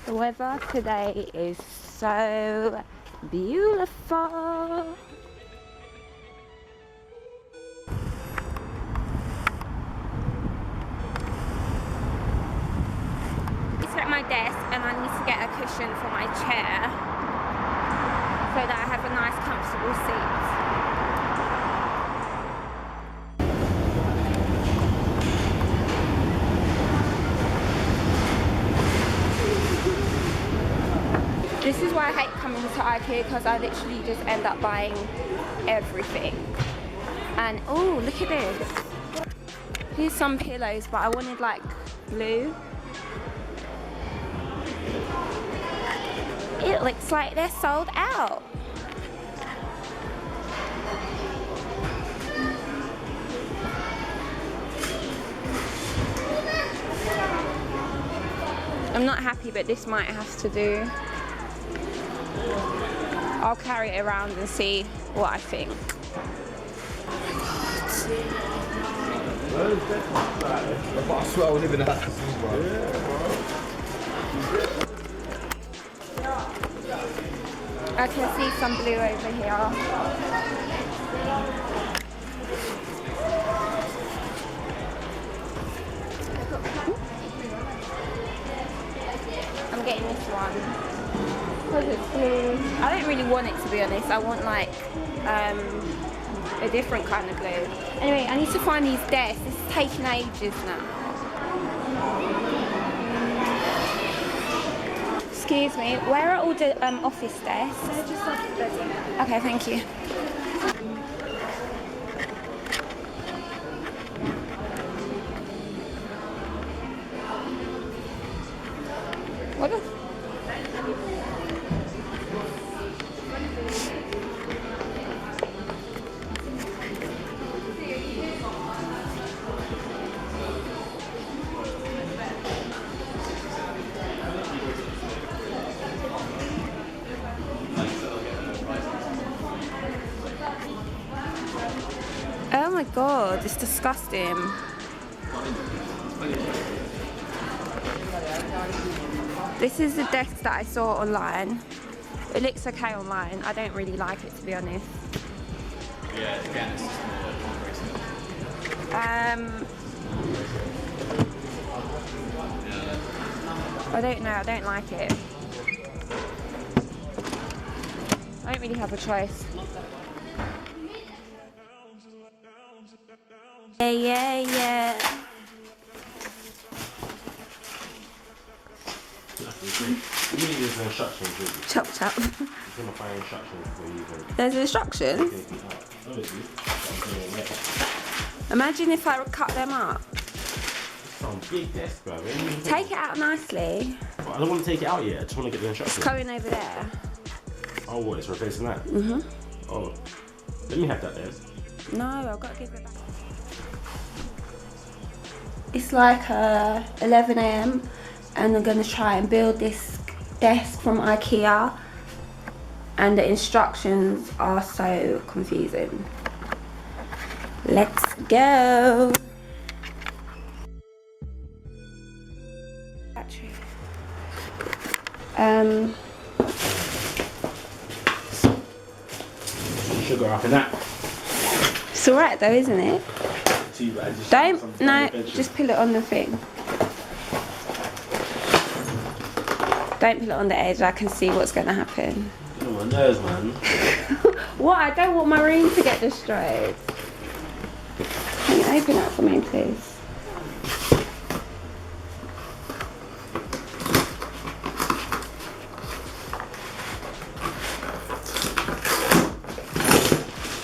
The weather today is so beautiful. It's at my desk and I need to get a cushion for my chair so that I have a nice comfortable seat. This is why I hate coming to IKEA, because I literally just end up buying everything. And oh, look at this. Here's some pillows, but I wanted like blue. It looks like they're sold out. I'm not happy, but this might have to do. I'll carry it around and see what I think. I swear I was living in that. I can see some blue over here. I'm getting this one. Because it's blue. I don't really want it, to be honest. I want like a different kind of blue. Anyway, I need to find these desks. This is taking ages now. Excuse me, where are all the office desks? They're just off the bed. Okay, thank you. What the? Oh my god, it's disgusting. This is the desk that I saw online. It looks okay online. I don't really like it, to be honest. Yeah, again, it's I don't know, I don't like it. I don't really have a choice. Yeah. You need these instructions, really. Chop. You're gonna find instructions for you. There's instructions? Imagine if I cut them up. Some big desk, bro. Take it out nicely. I don't want to take it out yet. I just want to get the instructions. It's going over there. Oh, what? It's replacing that? Oh. Let me have that then. No, I've got to give it back. It's like 11 AM and I'm going to try and build this desk from IKEA, and the instructions are so confusing. Let's go. Sugar up in that. It's alright though, isn't it? Don't, no, just put it on the thing. Don't put it on the edge, I can see what's going to happen. Get on my nerves, man. What? I don't want my room to get destroyed. Can you open it for me, please?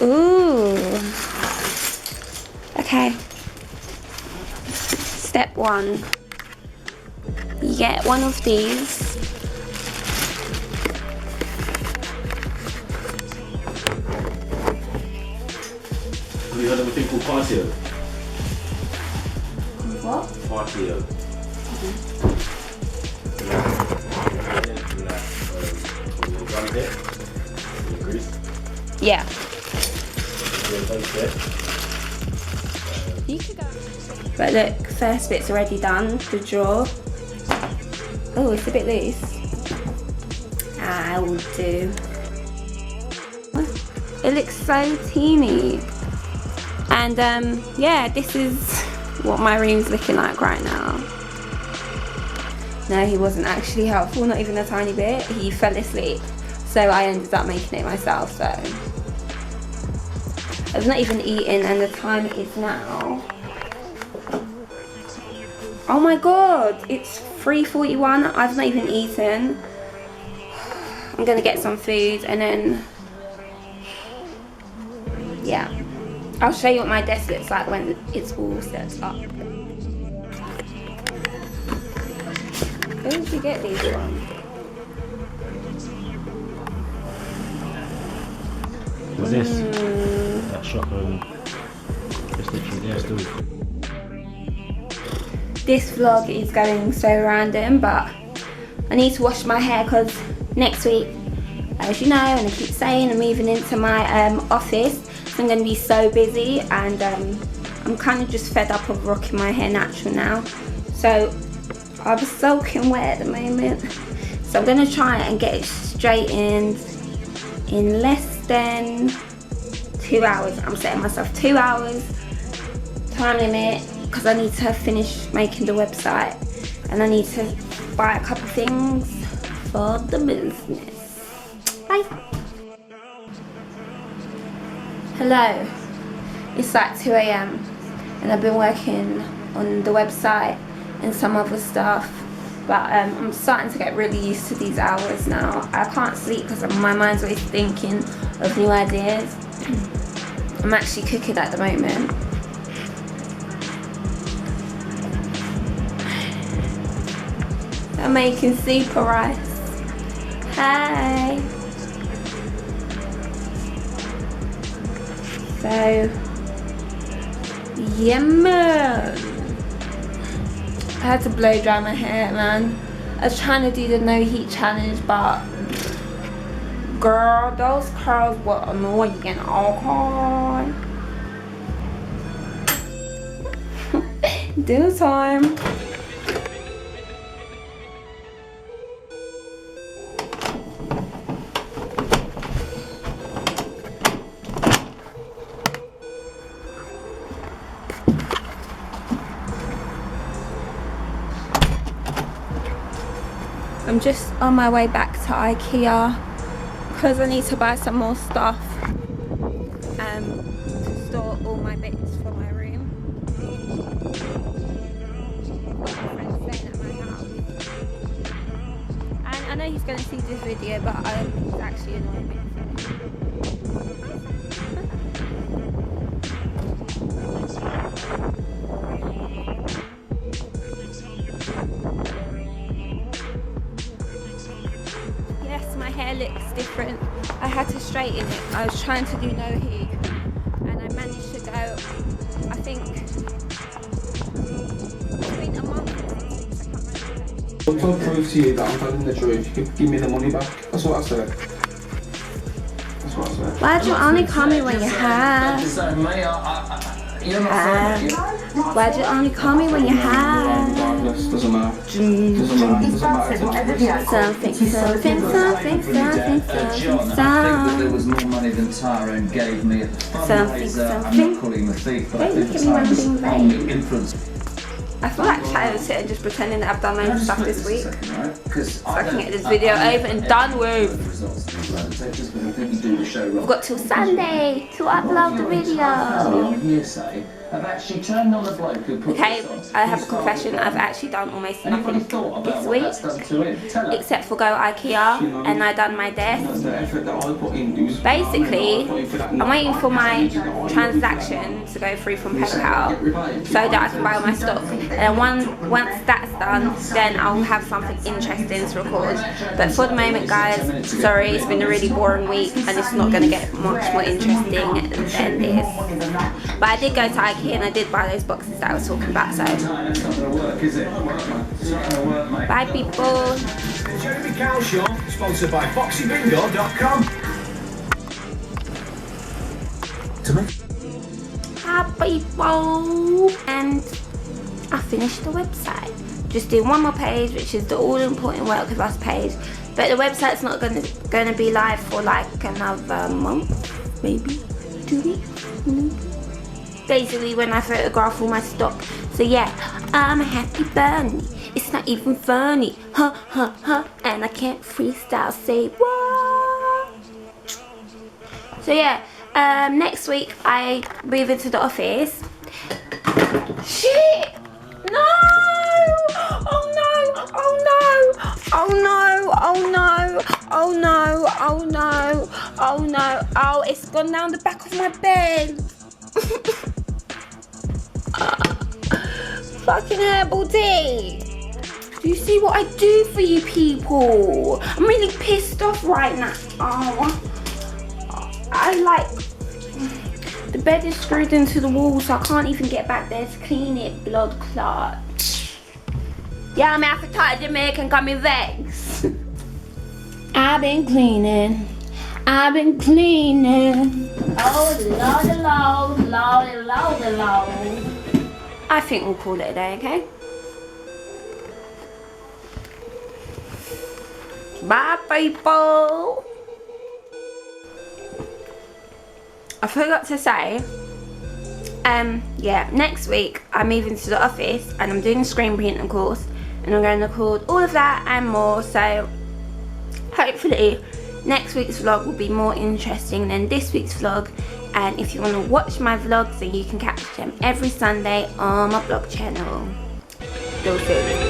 Ooh. Okay. Step 1. You get one of these. Have you heard of a thing called patio? What? Patio. Yeah. You could go. But look, first bit's already done, the drawer. Oh, it's a bit loose. I will do. It looks so teeny. And yeah, this is what my room's looking like right now. No, he wasn't actually helpful, not even a tiny bit. He fell asleep, so I ended up making it myself. So I've not even eaten, and the time is now, oh my god, it's 3:41. I've not even eaten. I'm gonna get some food and then, yeah, I'll show you what my desk looks like when it's all set up. Where did you get these from? What's this? That shop just literally there still. This vlog is going so random, but I need to wash my hair because next week, as you know, and I keep saying, I'm moving into my office, so I'm going to be so busy, and I'm kind of just fed up of rocking my hair natural now. So I'm soaking wet at the moment, so I'm going to try and get it straightened in less than 2 hours. I'm setting myself 2 hours time limit because I need to finish making the website and I need to buy a couple things for the business. Bye. Hello, it's like 2 AM and I've been working on the website and some other stuff, but I'm starting to get really used to these hours now. I can't sleep because my mind's always thinking of new ideas. I'm actually cooking at the moment. I'm making super rice. Hi. So, yeah man. I had to blow dry my hair, man. I was trying to do the no heat challenge, but girl, those curls were annoying. Okay. Dinner time. I'm just on my way back to IKEA because I need to buy some more stuff to store all my bits for my room. My friend's staying at my house. And I know he's going to see this video, but he's actually annoying me. My hair looks different. I had to straighten it. I was trying to do no heat and I managed to go, I think, between a month and 6 weeks. I I'll prove to you that I'm telling the truth. You can give me the money back. That's what I said. That's what I said. Why'd you only call me when you're high? Why'd you only call me when you're high? Doesn't matter. Doesn't matter. Something. I think that there was more money than Tyrone gave me at the fundraiser. I'm not calling him a thief, but I think the time was on the influence. I feel like trying to sit and just pretending that I've done loads of stuff this week. So I can get this video over and done with. We've got till Sunday to upload the video. I've actually turned on the bloke who put Okay, I have a confession. I've actually done almost nothing this week, except for go IKEA, and I done my desk. Basically, I'm waiting for my transaction to go through from PayPal so that I can buy all my stock. And once that's done, then I'll have something interesting to record. But for the moment, guys, sorry, it's been a really boring week, and it's not going to get much more interesting than this. But I did go to IKEA and I did buy those boxes that I was talking about, so bye people. Jeremy Cow Show, sponsored by FoxyBingo.com. Hi people, and I finished the website. just do one more page, which is the all important work with us page. But the website's not gonna be live for like another month, maybe 2 weeks. Basically when I photograph all my stock. So yeah, I'm a happy bunny. It's not even funny, huh, huh, huh. And I can't freestyle, say what? So yeah, next week I move into the office. Shit! No! Oh no! Oh no! Oh no! Oh no! Oh no! Oh no! Oh no! Oh, it's gone down the back of my bed. Fucking herbal tea. Do you see what I do for you people? I'm really pissed off right now. Oh, I like, the bed is screwed into the wall, so I can't even get back there to clean it. Blood clot. Yeah, I'm African Jamaican, got me vexed. I've been cleaning. I've been cleaning. Oh, Lord. I think we'll call it a day, okay? Bye, people. I forgot to say, yeah, next week I'm moving to the office and I'm doing a screen printing course, and I'm going to record all of that and more. So hopefully next week's vlog will be more interesting than this week's vlog. And if you want to watch my vlogs, then you can catch them every Sunday on my vlog channel. Deuces.